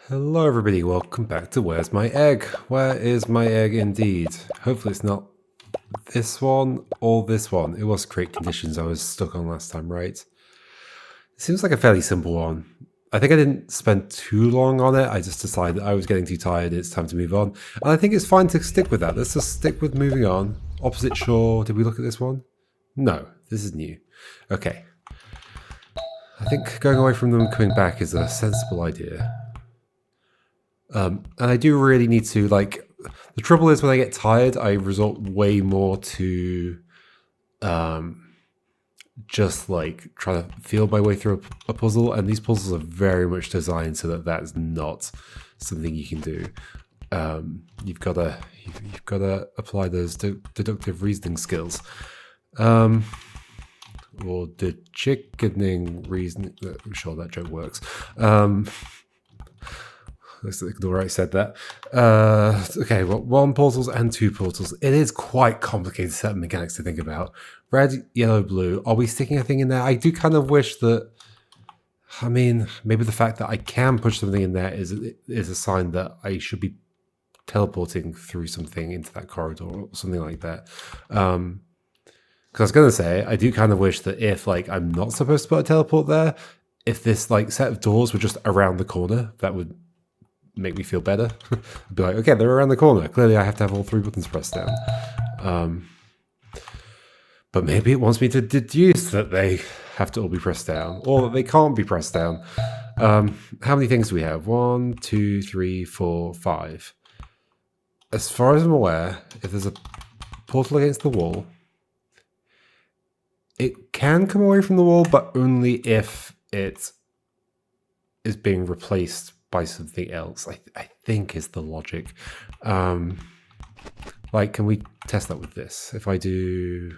Hello everybody, welcome back to Where's My Egg? Where is my egg indeed? Hopefully it's not this one or this one. It was Create Conditions I was stuck on last time, right? It seems like a fairly simple one. I think I didn't spend too long on it. I just decided I was getting too tired, it's time to move on. And I think it's fine to stick with that. Let's just stick with moving on. Opposite shore, did we look at this one? No, this is new. Okay. I think going away from them and coming back is a sensible idea. And I do really need to, like, the trouble is when I get tired, I resort way more to just like trying to feel my way through a puzzle. And these puzzles are very much designed so that that's not something you can do. You've got to apply those deductive reasoning skills. Or the chickening reasoning. I'm sure that joke works. Let's ignore I said that. Okay, well, 1 portals and 2 portals. It is quite complicated set of mechanics to think about. Red, yellow, blue. Are we sticking a thing in there? I do kind of wish that... I mean, maybe the fact that I can push something in there is a sign that I should be teleporting through something into that corridor or something like that. Because I was going to say, I do kind of wish that if, like, I'm not supposed to put a teleport there, if this, like, set of doors were just around the corner, that would make me feel better. I'd be like, okay, they're around the corner. Clearly I have to have all 3 buttons pressed down. But maybe it wants me to deduce that they have to all be pressed down, or that they can't be pressed down. How many things do we have? 1, 2, 3, 4, 5. As far as I'm aware, if there's a portal against the wall, it can come away from the wall, but only if it is being replaced by something else, I think is the logic. Like, can we test that with this? If I do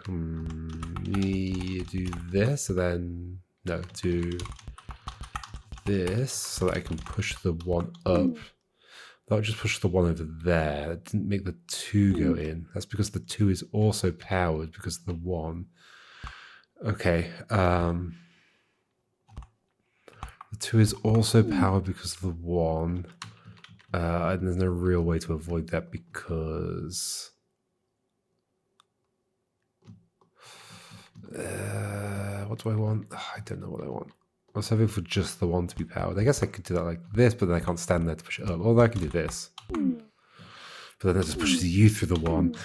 this, and then no, do this, so that I can push the 1 up. That would just push the 1 over there. It didn't make the 2 go in. That's because the 2 is also powered because of the 1. Okay. The 2 is also powered because of the 1. And there's no real way to avoid that because... what do I want? I don't know what I want. I was hoping for just the 1 to be powered. I guess I could do that like this, but then I can't stand there to push it up. Although I can do this. But then that just pushes you through the 1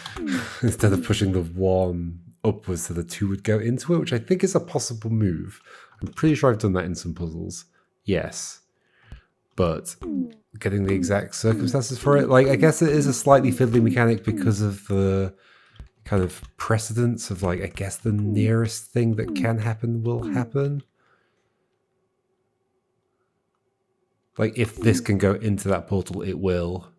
instead of pushing the 1 upwards so the 2 would go into it, which I think is a possible move. I'm pretty sure I've done that in some puzzles. Yes. But getting the exact circumstances for it, like, I guess it is a slightly fiddly mechanic because of the kind of precedence of, like, I guess the nearest thing that can happen will happen. Like, if this can go into that portal, it will.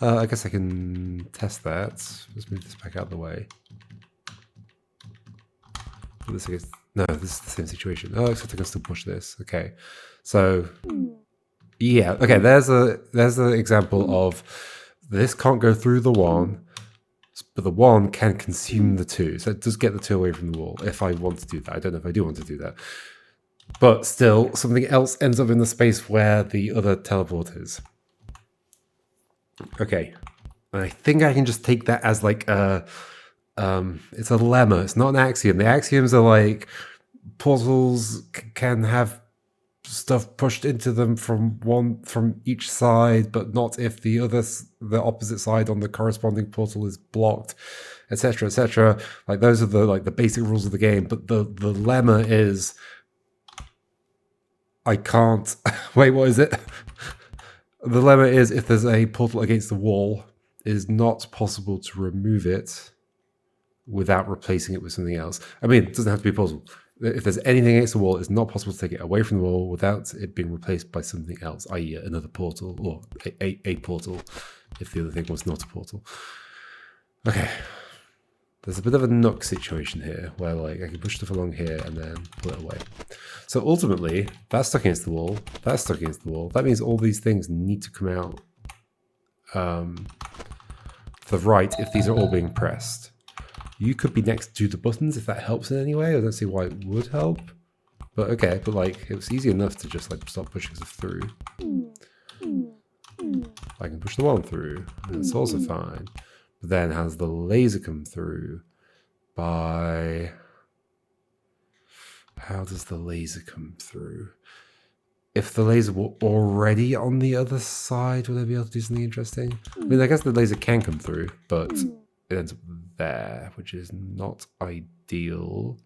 I guess I can test that. Let's move this back out of the way. This against... No, this is the same situation. Oh, except I can still push this. Okay. So, yeah. Okay, there's an example of this can't go through the 1, but the 1 can consume the 2. So it does get the 2 away from the wall if I want to do that. I don't know if I do want to do that. But still, something else ends up in the space where the other teleport is. Okay. I think I can just take that as like a... it's a lemma. It's not an axiom. The axioms are like puzzles can have stuff pushed into them from each side, but not if the opposite side on the corresponding portal is blocked, etc., etc. Like, those are the basic rules of the game. But the lemma is I can't wait. What is it? The lemma is if there's a portal against the wall, it is not possible to remove it without replacing it with something else. I mean, it doesn't have to be a puzzle. If there's anything against the wall, it's not possible to take it away from the wall without it being replaced by something else, i.e. another portal, or a portal, if the other thing was not a portal. Okay. There's a bit of a nook situation here, where, like, I can push stuff along here and then pull it away. So ultimately, that's stuck against the wall, that's stuck against the wall. That means all these things need to come out to the right if these are all being pressed. You could be next to the buttons if that helps in any way. I don't see why it would help. But okay, but like, it was easy enough to just like start pushing stuff through. I can push the 1 through. That's also fine. But then how does the laser come through? How does the laser come through? If the laser were already on the other side, would I be able to do something interesting? I mean, I guess the laser can come through, but it ends up there, which is not ideal.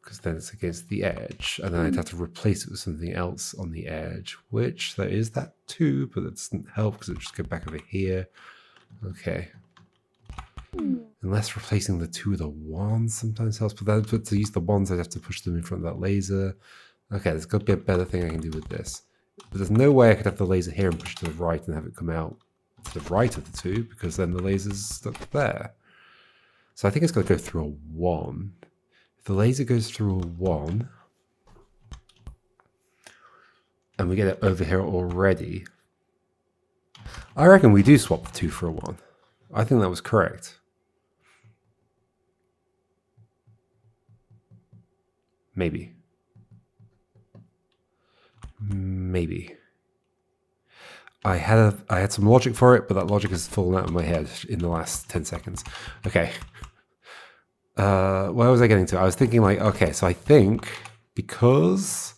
Because then it's against the edge, and then I'd have to replace it with something else on the edge, which there is that too, but it doesn't help because it just go back over here. Okay. Unless replacing the 2 with a 1 sometimes helps, but then to use the 1s, I'd have to push them in front of that laser. Okay, there's got to be a better thing I can do with this. But there's no way I could have the laser here and push it to the right and have it come out to the right of the 2, because then the laser's stuck there. So I think it's got to go through a 1. If the laser goes through a 1, and we get it over here already, I reckon we do swap the 2 for a 1. I think that was correct. Maybe. I had some logic for it, but that logic has fallen out of my head in the last 10 seconds. Okay. Where was I getting to? I was thinking like, okay, so I think because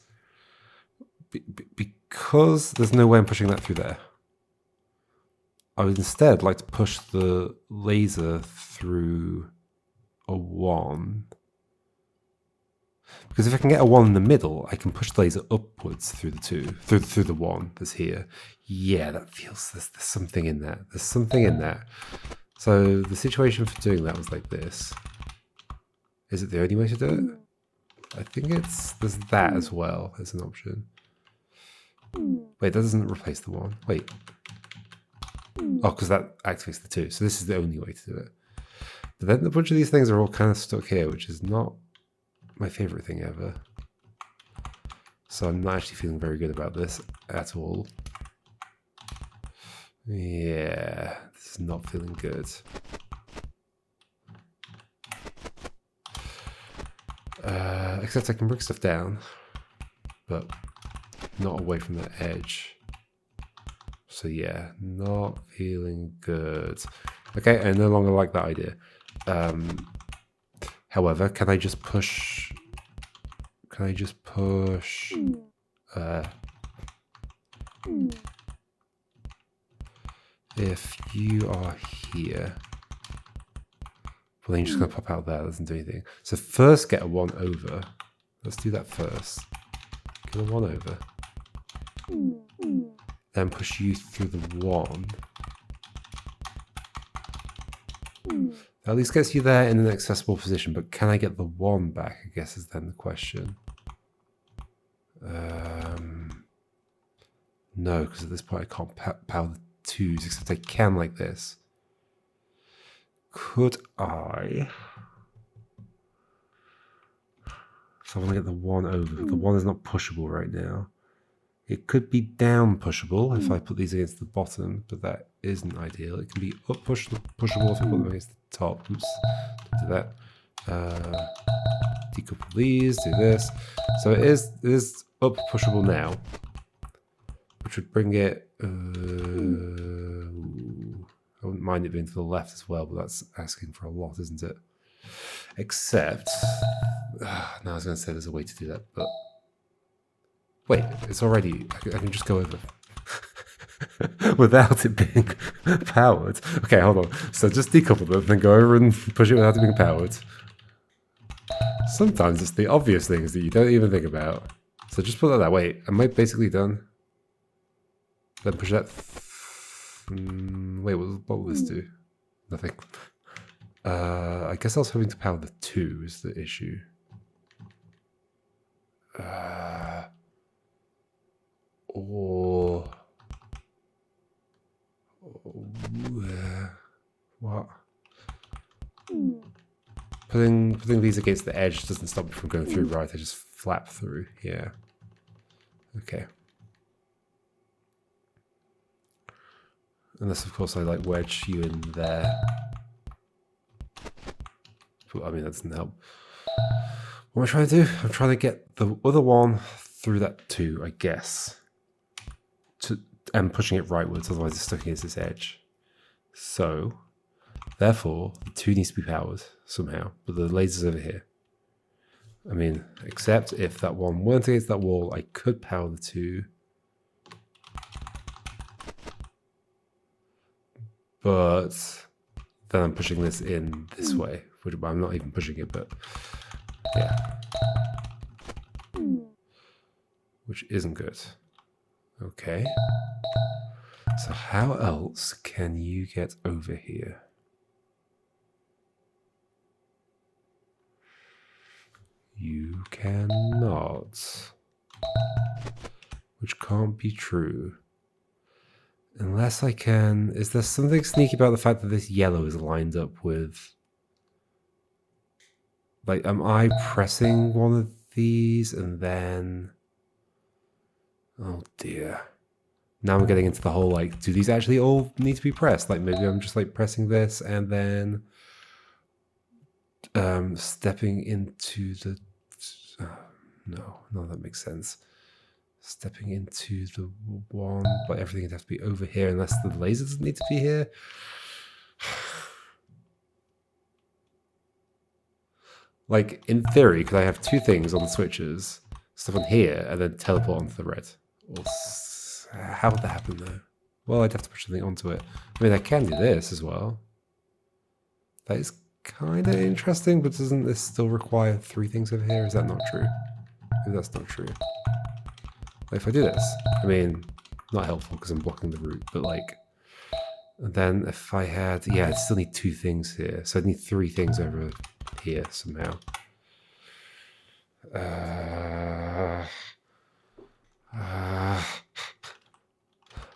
there's no way I'm pushing that through there, I would instead like to push the laser through a 1. Because if I can get a 1 in the middle, I can push the laser upwards through the 2, through the 1 that's here. Yeah, that feels, there's something in that. There's something in that. So the situation for doing that was like this. Is it the only way to do it? I think there's that as well as an option. Wait, that doesn't replace the 1. Wait. Oh, because that activates the 2. So this is the only way to do it. But then a bunch of these things are all kind of stuck here, which is not my favorite thing ever. So I'm not actually feeling very good about this at all. Yeah, this is not feeling good. Except I can bring stuff down, but not away from that edge. So yeah, not feeling good. Okay, I no longer like that idea. However, can I just push? If you are here, well, then you're just going to pop out there. That doesn't do anything. So first get a 1 over. Let's do that first. Get a 1 over. Then push you through the 1. That at least gets you there in an accessible position, but can I get the 1 back, I guess is then the question. No, because at this point I can't power the 2s, except I can like this. Could I? So I want to get the 1 over, but the 1 is not pushable right now. It could be down pushable if I put these against the bottom, but that isn't ideal. It can be up pushable if I put them against the top. Oops, do that. Decouple these, do this. So it is up pushable now, which would bring it. I wouldn't mind it being to the left as well, but that's asking for a lot, isn't it? Except, no, I was going to say there's a way to do that, but wait, it's already. I can just go over without it being powered. Okay, hold on. So just decouple them, then go over and push it without it being powered. Sometimes it's the obvious things that you don't even think about. So just put that way. Am I basically done? Then push that. Wait, what will this do? Nothing. I guess I was hoping to power the 2 is the issue. Or what? Putting these against the edge doesn't stop me from going through, right? I just flap through. Yeah. Okay. Unless, of course, I like wedge you in there. But, I mean, that doesn't help. What am I trying to do? I'm trying to get the other 1 through that 2, I guess. and pushing it rightwards, otherwise it's stuck against this edge. So, therefore, the 2 needs to be powered somehow, but the laser's over here. I mean, except if that 1 weren't against that wall, I could power the 2. But then I'm pushing this in this way, which I'm not even pushing it, but yeah. Which isn't good. Okay. So how else can you get over here? You cannot. Which can't be true. Unless I can... Is there something sneaky about the fact that this yellow is lined up with... Like, am I pressing one of these and then... Oh dear. Now I'm getting into the whole, like, do these actually all need to be pressed? Like, maybe I'm just, like, pressing this and then... stepping into the... no, that makes sense. Stepping into the one, but everything would have to be over here unless the laser doesn't need to be here. Like, in theory, could I have 2 things on the switches, stuff on here, and then teleport onto the red? Or how would that happen, though? Well, I'd have to push something onto it. I mean, I can do this as well. That is kind of interesting, but doesn't this still require 3 things over here? Is that not true? Maybe that's not true. If I do this, I mean, not helpful because I'm blocking the route, but like, and then if I had, yeah, I still need 2 things here. So I need 3 things over here somehow. I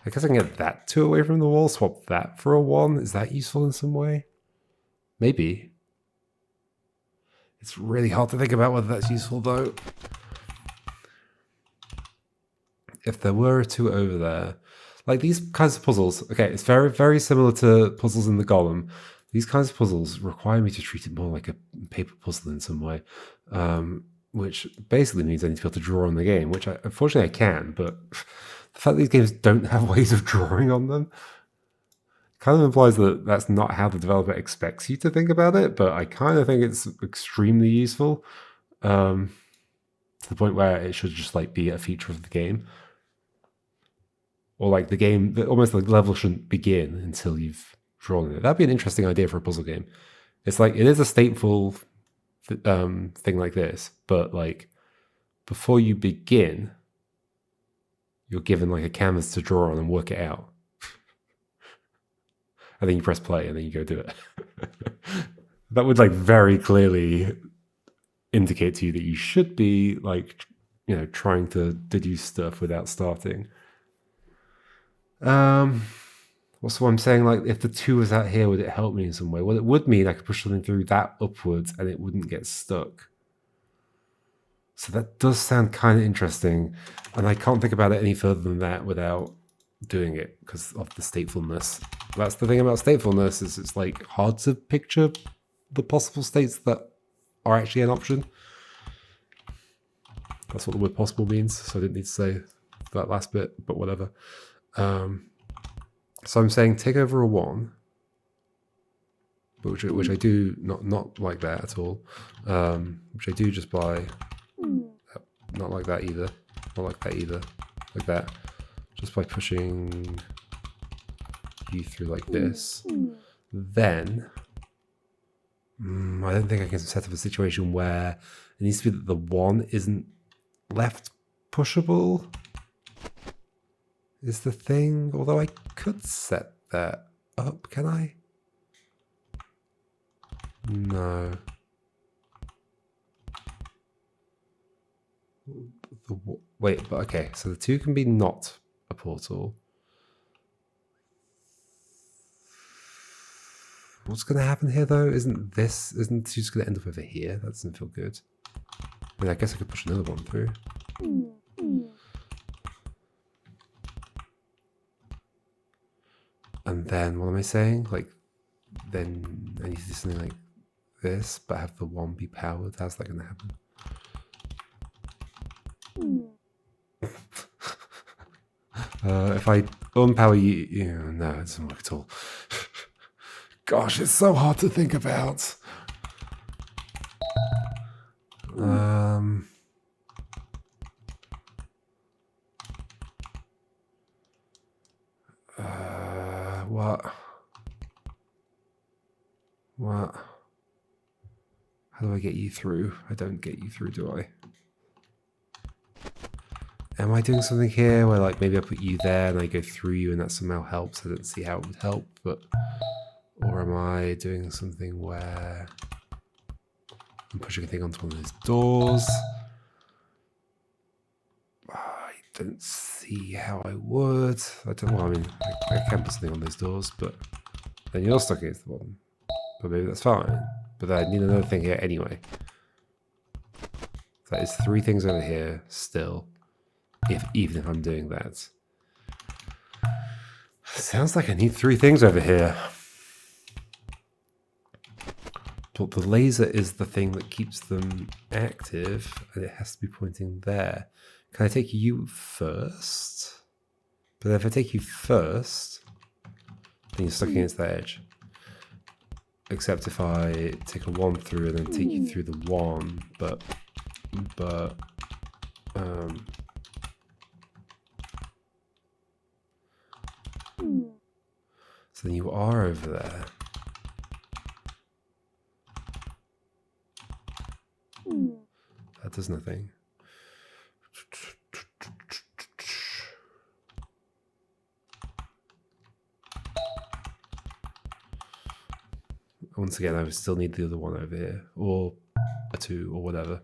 guess I can get that 2 away from the wall, swap that for a 1. Is that useful in some way? Maybe. It's really hard to think about whether that's useful though. If there were a 2 over there, like these kinds of puzzles, okay, it's very, very similar to puzzles in the Golem. These kinds of puzzles require me to treat it more like a paper puzzle in some way, which basically means I need to be able to draw on the game, which unfortunately I can, but the fact that these games don't have ways of drawing on them kind of implies that that's not how the developer expects you to think about it, but I kind of think it's extremely useful, to the point where it should just like be a feature of the game. Or like the game, almost like the level shouldn't begin until you've drawn it. That'd be an interesting idea for a puzzle game. It's like, it is a stateful thing like this, but like before you begin, you're given like a canvas to draw on and work it out. And then you press play and then you go do it. That would like very clearly indicate to you that you should be like, you know, trying to deduce stuff without starting. What's what I'm saying? Like, if the 2 was out here, would it help me in some way? Well, it would mean I could push something through that upwards and it wouldn't get stuck. So that does sound kind of interesting. And I can't think about it any further than that without doing it because of the statefulness. That's the thing about statefulness, is it's like hard to picture the possible states that are actually an option. That's what the word possible means. So I didn't need to say that last bit, but whatever. So I'm saying take over a 1, but which I do not like that at all. Which I do just by not like that either, not like that either, like that. Just by pushing you through like this. Then I don't think I can set up a situation where it needs to be that the 1 isn't left pushable. Is the thing, although I could set that up, can I? No. Wait, but okay, so the 2 can be not a portal. What's going to happen here though? Isn't the 2 just going to end up over here? That doesn't feel good. I mean, I guess I could push another 1 through. And then, what am I saying? Like, then I need to do something like this, but have the 1 be powered. How's that going to happen? If I unpower you, no, it doesn't work at all. Gosh, it's so hard to think about. What? How do I get you through? I don't get you through, do I? Am I doing something here where, like, maybe I put you there and I go through you and that somehow helps? I don't see how it would help, but... Or am I doing something where I'm pushing a thing onto one of those doors? I don't see how I would. I don't know. I mean, I can put something on those doors, but then you're stuck against the bottom. But maybe that's fine. But I need another thing here anyway. That is 3 things over here still. Even if I'm doing that. Sounds like I need 3 things over here. But the laser is the thing that keeps them active, and it has to be pointing there. Can I take you first? But if I take you first, then you're stuck against the edge. Except if I take a 1 through and then take you through the 1, but so then you are over there. That does nothing. Once again, I would still need the other one over here, or a 2, or whatever.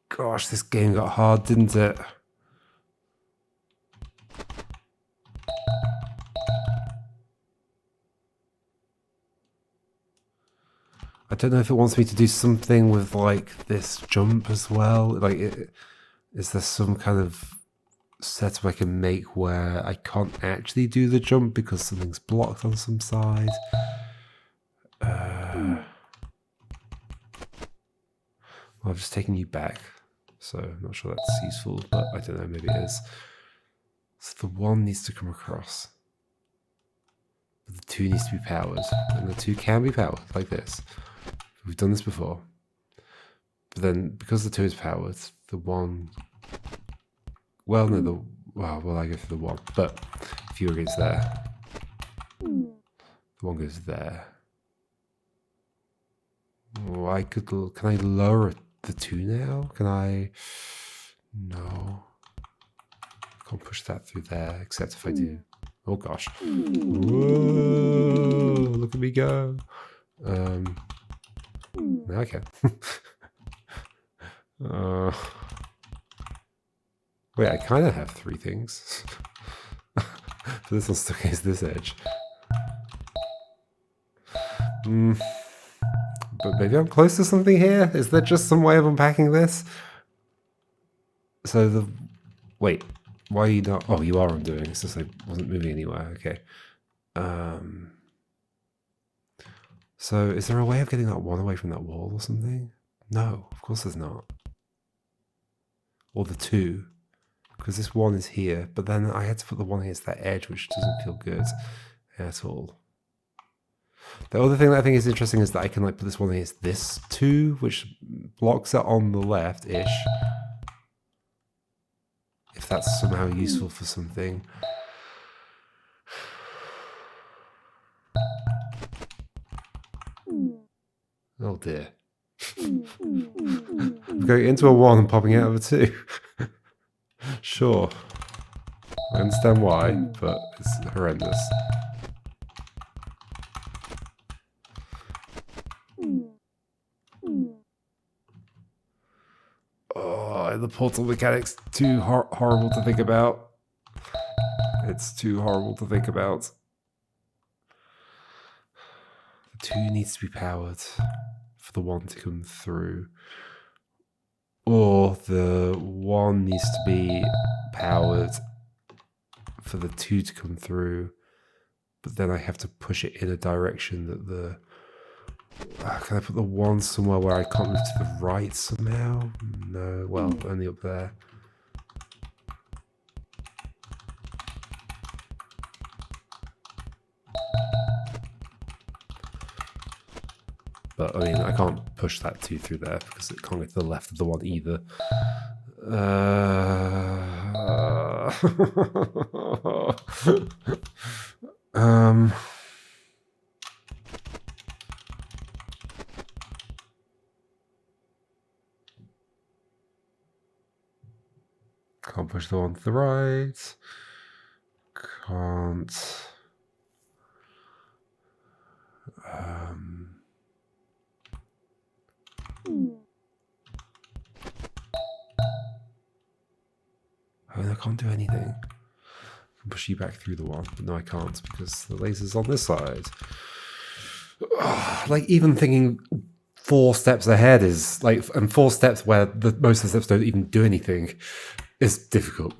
Gosh, this game got hard, didn't it? I don't know if it wants me to do something with, like, this jump as well. Like, is there some kind of setup I can make where I can't actually do the jump because something's blocked on some side? Well, I've just taken you back, so I'm not sure that's useful, but I don't know, maybe it is. So the 1 needs to come across. But the 2 needs to be powered, and the 2 can be powered, like this. We've done this before. But then, because the 2 is powered, the 1... Well, no, well, I go for the 1, but if you against there, the 1 goes there. Oh, can I lower the 2 now? Can I? No. I can't push that through there, except if I do. Oh gosh. Whoa, look at me go. Now I can. Wait, I kind of have 3 things. But this one's stuck against this edge. But maybe I'm close to something here? Is there just some way of unpacking this? So the... Wait, why are you not... Oh, you are undoing. It's just I wasn't moving anywhere. Okay. So is there a way of getting that 1 away from that wall or something? No, of course there's not. Or the 2. Because this 1 is here, but then I had to put the 1 against that edge, which doesn't feel good at all. The other thing that I think is interesting is that I can like put this 1 against this 2, which blocks it on the left-ish. If that's somehow useful for something. Oh dear. I'm going into a 1 and popping out of a 2. Sure. I understand why, but it's horrendous. Oh, the portal mechanics too horrible to think about. It's too horrible to think about. The 2 needs to be powered for the 1 to come through. Or the 1 needs to be powered for the 2 to come through. But then I have to push it in a direction that the Can I put the one somewhere where I can't move to the right somehow? No, well, only up there. But, I mean, I can't push that 2 through there because it can't get to the left of the 1 either. Can't push the 1 to the right. Can't... I mean, I can't do anything. I can push you back through the 1, but no, I can't because the laser's on this side. Like, even thinking 4 steps ahead is like, and 4 steps where most of the steps don't even do anything is difficult.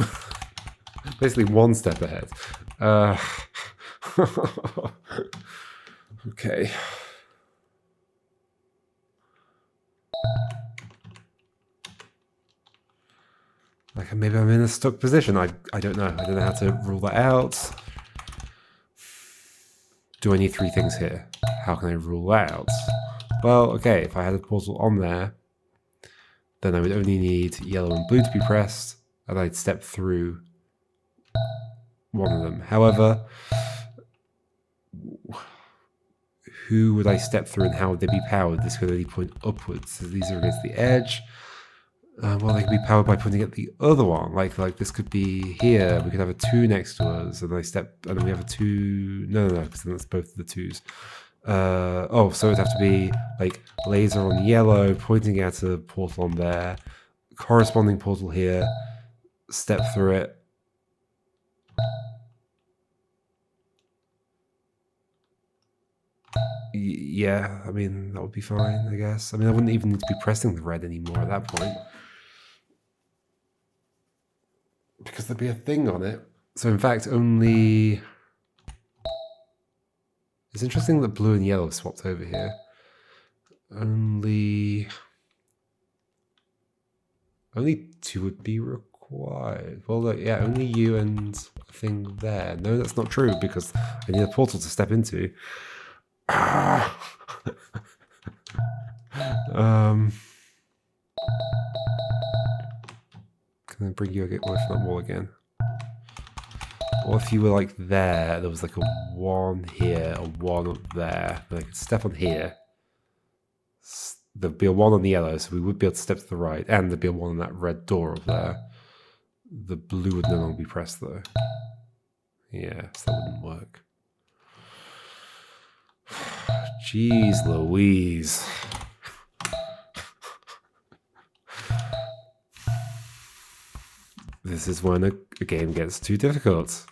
Basically 1 step ahead. Okay. Like, maybe I'm in a stuck position. I don't know. I don't know how to rule that out. Do I need 3 things here? How can I rule that out? Well, okay, if I had a portal on there, then I would only need yellow and blue to be pressed, and I'd step through one of them. However, who would I step through and how would they be powered? This could only point upwards. So these are against the edge. Well, they can be powered by pointing at the other one. Like this could be here. We could have a 2 next to us, and I step, and then we have a 2. No, because then that's both of the 2s. Oh, so it'd have to be like laser on yellow, pointing at a portal on there, corresponding portal here, step through it. Yeah, I mean, that would be fine, I guess. I mean, I wouldn't even need to be pressing the red anymore at that point, because there'd be a thing on it. So in fact, only... It's interesting that blue and yellow swapped over here. Only 2 would be required. Well, look, yeah, only you and a thing there. No, that's not true, because I need a portal to step into. Can I bring you away from that wall again? Or if you were like there was like a 1 here, a 1 up there, then I could step on here. There'd be a 1 on the yellow, so we would be able to step to the right, and there'd be a 1 on that red door up there. The blue would no longer be pressed though. Yeah, so that wouldn't work. Jeez Louise. This is when a game gets too difficult.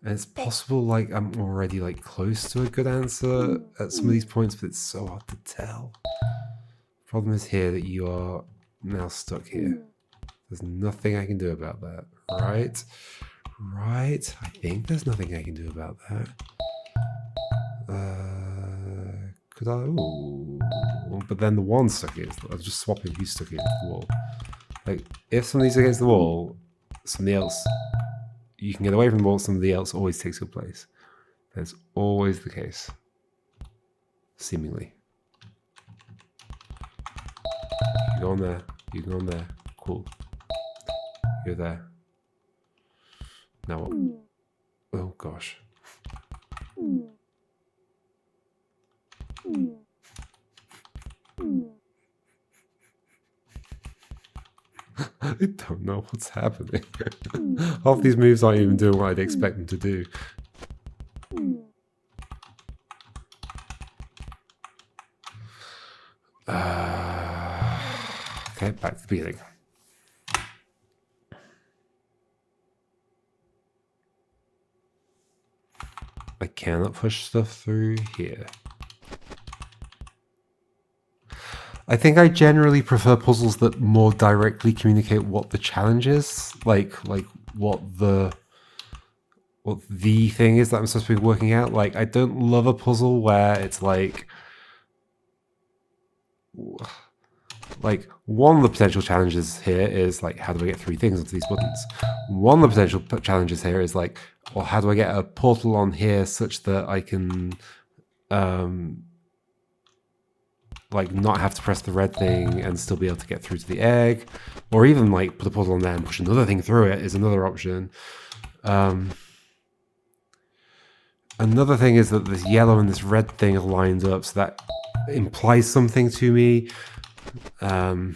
And it's possible, like, I'm already, like, close to a good answer at some of these points, but it's so hard to tell. Problem is here that you are now stuck here. There's nothing I can do about that, right? Right? I think there's nothing I can do about that. Could I? Ooh. But then the 1 stuck against the wall. I was just swapping who stuck against the wall. Like, if somebody's against the wall, somebody else... You can get away from the wall, somebody else always takes your place. That's always the case. Seemingly. You go on there. You go on there. Cool. You're there. Now what? Oh gosh. I don't know what's happening. Half these moves aren't even doing what I'd expect them to do. Okay, back to the beginning. I cannot push stuff through here. I think I generally prefer puzzles that more directly communicate what the challenge is, like what the thing is that I'm supposed to be working out. Like, I don't love a puzzle where it's like one of the potential challenges here is like, how do I get 3 things onto these buttons? One of the potential challenges here is like, well, how do I get a portal on here such that I can like not have to press the red thing and still be able to get through to the egg, or even like put a portal on there and push another thing through it is another option. Another thing is that this yellow and this red thing are lined up, so that implies something to me. Like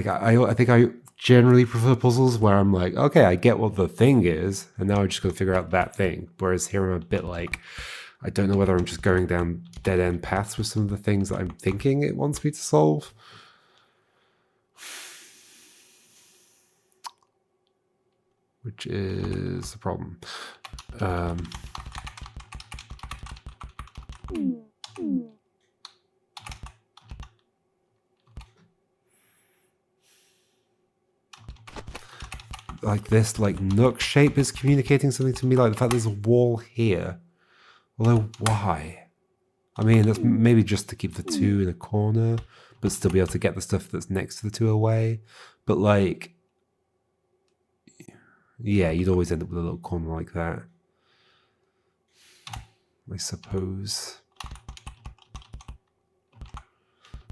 I think I generally prefer puzzles where I'm like, okay, I get what the thing is, and now I just got to figure out that thing. Whereas here I'm a bit like, I don't know whether I'm just going down dead end paths with some of the things that I'm thinking it wants me to solve. Which is the problem. Like this, like Nook shape is communicating something to me, like the fact there's a wall here. Although, why? I mean, that's maybe just to keep the 2 in a corner, but still be able to get the stuff that's next to the 2 away. But like, yeah, you'd always end up with a little corner like that, I suppose.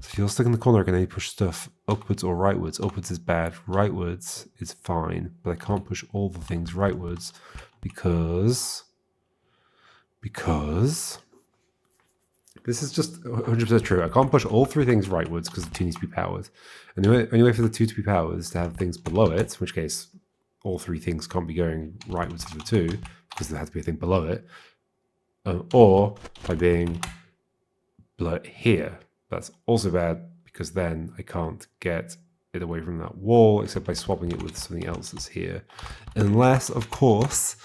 So if you're stuck in the corner, I can only push stuff upwards or rightwards. Upwards is bad, rightwards is fine, but I can't push all the things rightwards because this is just 100% true. I can't push all 3 things rightwards because the 2 needs to be powered. And the only way for the 2 to be powered is to have things below it, in which case all 3 things can't be going rightwards to the 2 because there has to be a thing below it. Or by being below it here. That's also bad because then I can't get it away from that wall except by swapping it with something else that's here. Unless, of course,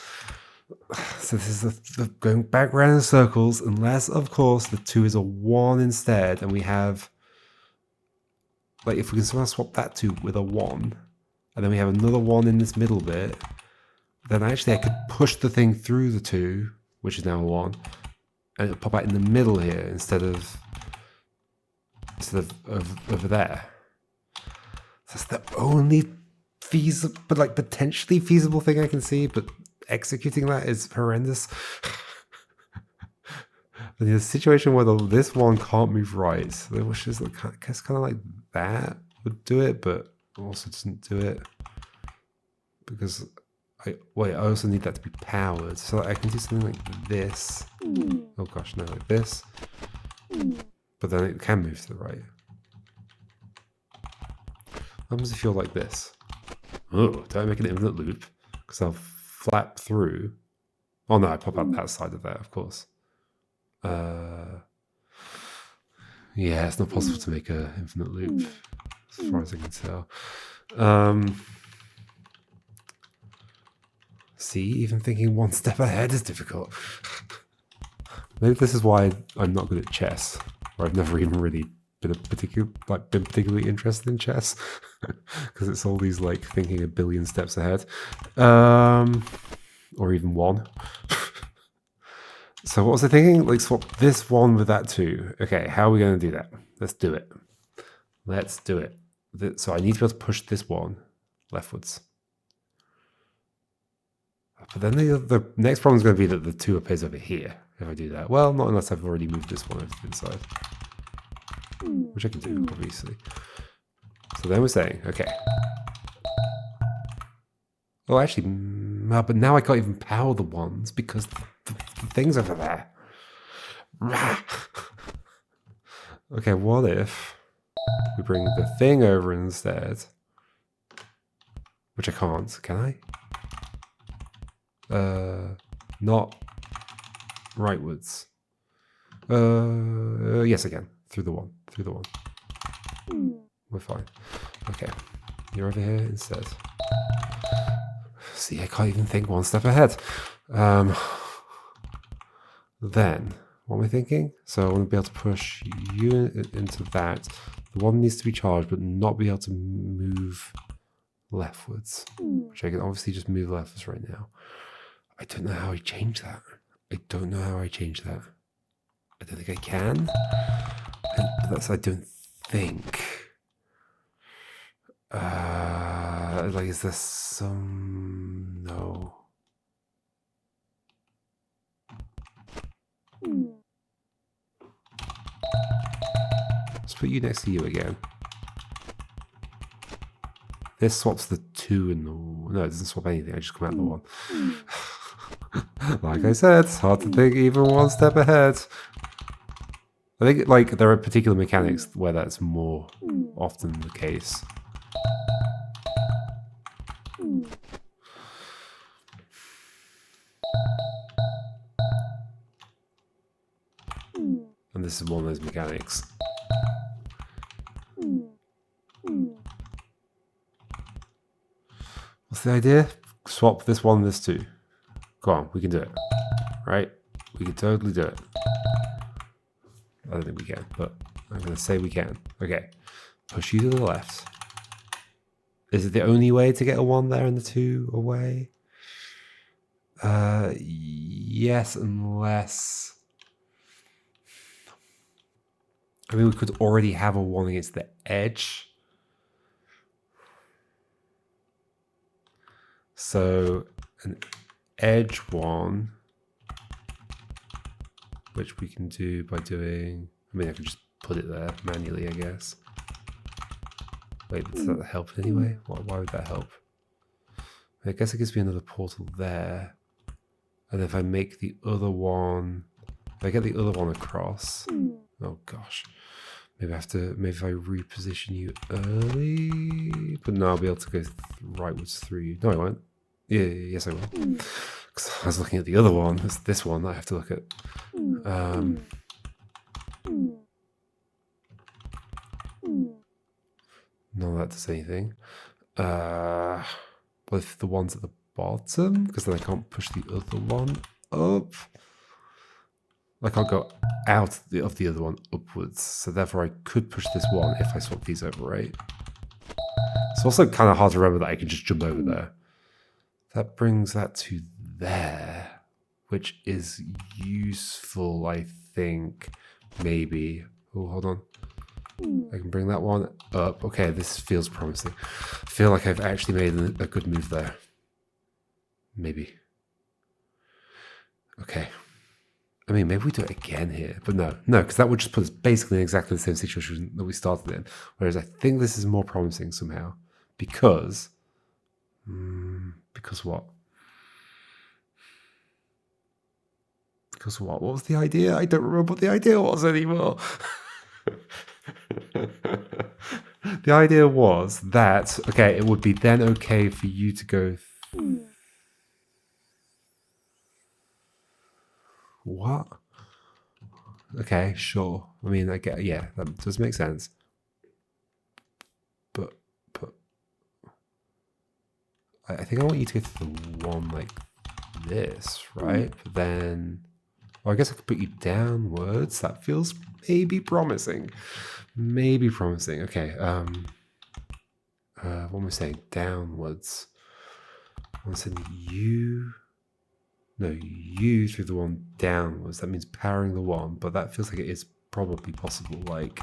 so this is going back around in circles, unless, of course, the 2 is a 1 instead, and we have, like, if we can somehow swap that 2 with a 1, and then we have another 1 in this middle bit, then actually I could push the thing through the 2, which is now a 1, and it'll pop out in the middle here instead of over there. That's the only feasible, but like potentially feasible thing I can see, but executing that is horrendous. In a situation where this one can't move right, which is like, I guess kind of like that would do it, but also doesn't do it because I also need that to be powered, so I can do something like this. Oh gosh, no, like this. But then it can move to the right. What happens if you're like this? Oh, do I make an infinite loop? Because I'll flap through. Oh no, I pop out that side of that, of course. Yeah, it's not possible to make an infinite loop, as far as I can tell. See, even thinking one step ahead is difficult. Maybe this is why I'm not good at chess, or I've never even really been particularly interested in chess, because it's all these like thinking a billion steps ahead, or even 1. So what was I thinking? Like swap this 1 with that 2. Okay, how are we going to do that? Let's do it. Let's do it. So I need to be able to push this 1 leftwards. But then the next problem is going to be that the 2 appears over here if I do that. Well, not unless I've already moved this 1 over to the side. Which I can do, obviously. So then we're saying, okay. Oh, actually, but now I can't even power the 1s because the thing's over there. Okay, what if we bring the thing over instead? Which I can't, can I? Not rightwards. Yes, I can. Through the 1. We're fine. Okay, you're over here instead. See, I can't even think 1 step ahead. Then What am I thinking? So I want to be able to push you into that. The one needs to be charged, but not be able to move leftwards, which I can obviously just move leftwards right now. I don't know how I change that. I don't know how I change that. I don't think I can. I don't think. Like, is this some... No. Let's put you next to you again. This swaps the 2 and the... No, it doesn't swap anything. I just come out the 1. Like I said, it's hard to think even one step ahead. I think, like, there are particular mechanics where that's more often the case. And this is one of those mechanics. What's the idea? Swap this 1 and this 2. Go on, we can do it. Right? We can totally do it. I don't think we can, but I'm going to say we can. Okay. Push you to the left. Is it the only way to get a 1 there and the 2 away? Yes, unless... I mean, we could already have a 1 against the edge. So, an edge 1, which we can do by doing... I mean, I could just put it there manually, I guess. Wait, does that help in any way? Why would that help? I guess it gives me another portal there. And if I make the other one... If I get the other one across... Oh gosh. Maybe I have to... Maybe if I reposition you early... But no, I'll be able to go rightwards through you. No, I won't. Yeah, yes I will. Because I was looking at the other one. It's this one that I have to look at. None of that does anything. But if the one's at the bottom, because then I can't push the other one up. I can't go out of the other one upwards. So therefore I could push this one if I swap these over, right? It's also kind of hard to remember that I can just jump over there. That brings that to there, which is useful, I think. Maybe. Oh, hold on. I can bring that one up. Okay, this feels promising. I feel like I've actually made a good move there. Maybe. Okay. I mean, maybe we do it again here, but no, because that would just put us basically in exactly the same situation that we started in. Whereas I think this is more promising somehow, because what? Because what? What was the idea? I don't remember what the idea was anymore. The idea was that, okay, it would be then okay for you to go... What? Okay, sure. I mean, I get, yeah, that does make sense. But I think I want you to go to the one like this, right? But then, well, I guess I could put you downwards. That feels maybe promising. Maybe promising. Okay. What am I saying? Downwards. I want to send you... No, you through the one downwards. That means powering the one, but that feels like it is probably possible. Like,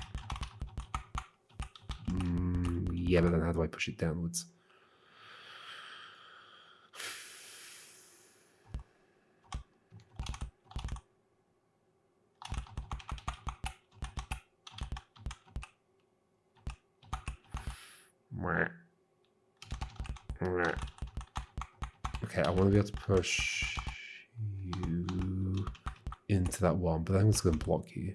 yeah, but then how do I push it downwards? Okay, I want to be able to push you into that one, but I'm just going to block you.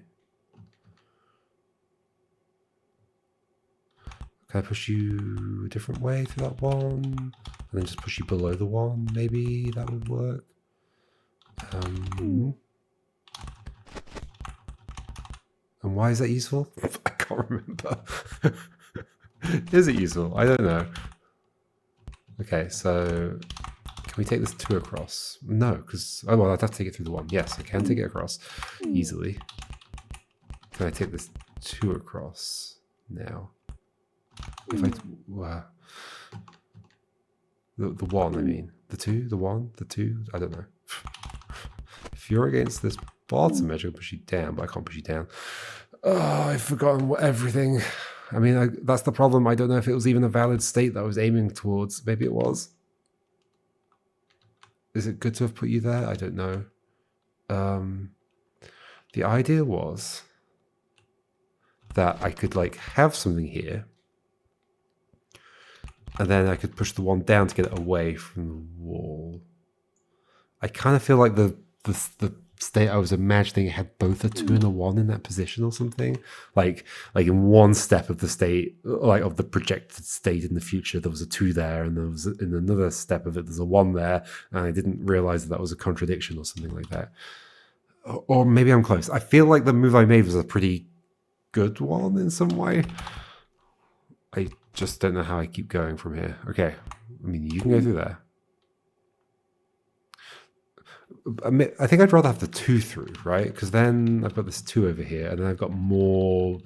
Can I push you a different way through that one? And then just push you below the one? Maybe that would work. And why is that useful? I can't remember. Is it useful? I don't know. Okay, so can we take this 2 across? No, because... Oh, well, I'd have to take it through the 1. Yes, I can take it across easily. Can I take this 2 across now? If I... the 1, I mean. The 2? The 1? The 2? I don't know. If you're against this bottom edge, I'll push you down, but I can't push you down. Oh, I've forgotten everything. I mean, that's the problem. I don't know if it was even a valid state that I was aiming towards. Maybe it was. Is it good to have put you there? I don't know. The idea was that I could like have something here, and then I could push the 1 down to get it away from the wall. I kind of feel like the state I was imagining had both a 2 and a 1 in that position or something. Like in one step of the state, like of the projected state in the future, there was a 2 there, and there was in another step of it, there's a 1 there, and I didn't realize that was a contradiction or something like that. Or maybe I'm close. I feel like the move I made was a pretty good one in some way. I just don't know how I keep going from here. Okay, I mean, you can go through there. I think I'd rather have the 2 through, right? Because then I've got this 2 over here, and then I've got more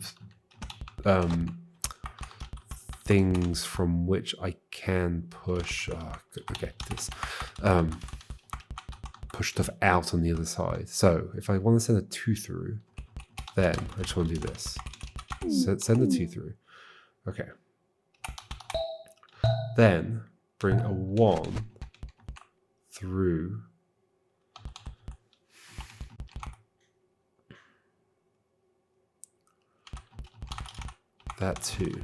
things from which I can push. Okay, this push stuff out on the other side. So if I want to send a 2 through, then I just want to do this. Send the 2 through. Okay. Then bring a 1 through. That 2.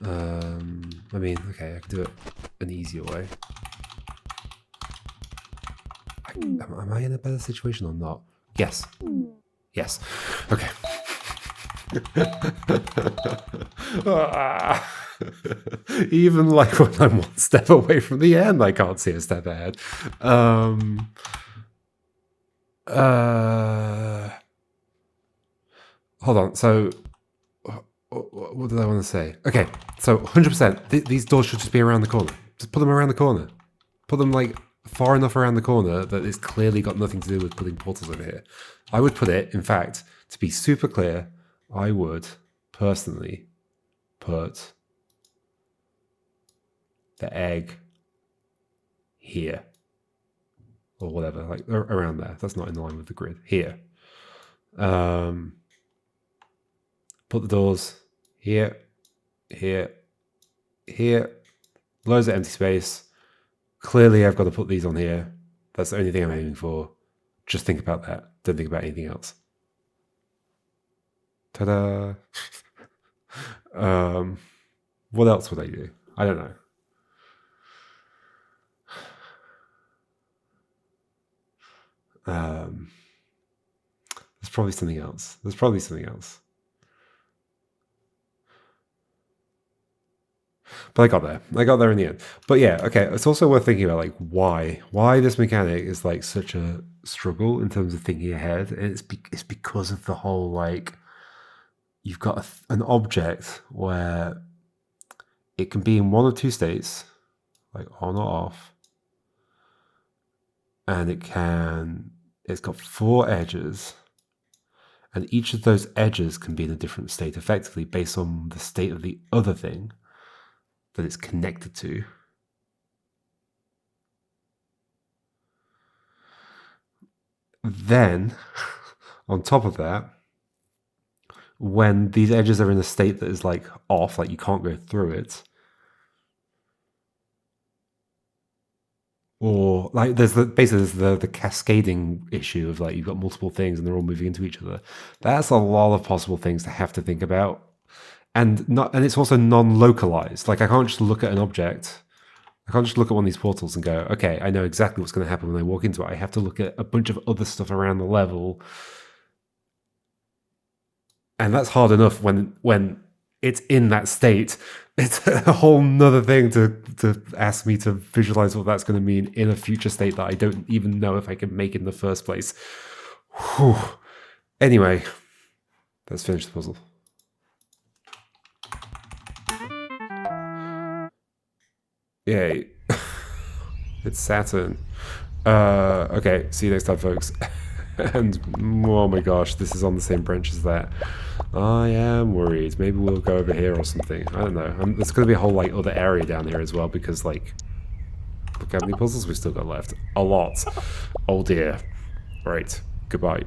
I mean, okay, I can do it an easier way. Am I in a better situation or not? Yes. Yes. Okay. Even like when I'm 1 step away from the end, I can't see a step ahead. Hold on. So, what did I want to say? Okay, so 100%. These doors should just be around the corner. Just put them around the corner. Put them like far enough around the corner that it's clearly got nothing to do with putting portals over here. I would put it, in fact, to be super clear, I would personally put the egg here. Or whatever, like around there. That's not in line with the grid. Here. Put the doors here, here, here. Loads of empty space. Clearly, I've got to put these on here. That's the only thing I'm aiming for. Just think about that. Don't think about anything else. Ta-da! What else would I do? I don't know. There's probably something else. But I got there. I got there in the end. But yeah, okay. It's also worth thinking about like why this mechanic is like such a struggle in terms of thinking ahead. And it's because of the whole like you've got an object where it can be in 1 of 2 states, like on or off, and it's got 4 edges, and each of those edges can be in a different state effectively based on the state of the other thing that it's connected to. Then, on top of that, when these edges are in a state that is like off, like you can't go through it, or like there's the cascading issue of like you've got multiple things and they're all moving into each other. That's a lot of possible things to have to think about. And it's also non-localized. Like I can't just look at an object. I can't just look at one of these portals and go, okay, I know exactly what's going to happen when I walk into it. I have to look at a bunch of other stuff around the level. And that's hard enough when it's in that state. It's a whole nother thing to ask me to visualize what that's going to mean in a future state that I don't even know if I can make in the first place. Whew. Anyway, let's finish the puzzle. Yay. It's Saturn. Okay, see you next time, folks. And, oh my gosh, this is on the same branch as that. I am worried. Maybe we'll go over here or something. I don't know. There's going to be a whole, like, other area down here as well, because, like, look how many puzzles we've still got left. A lot. Oh dear. Right. Goodbye.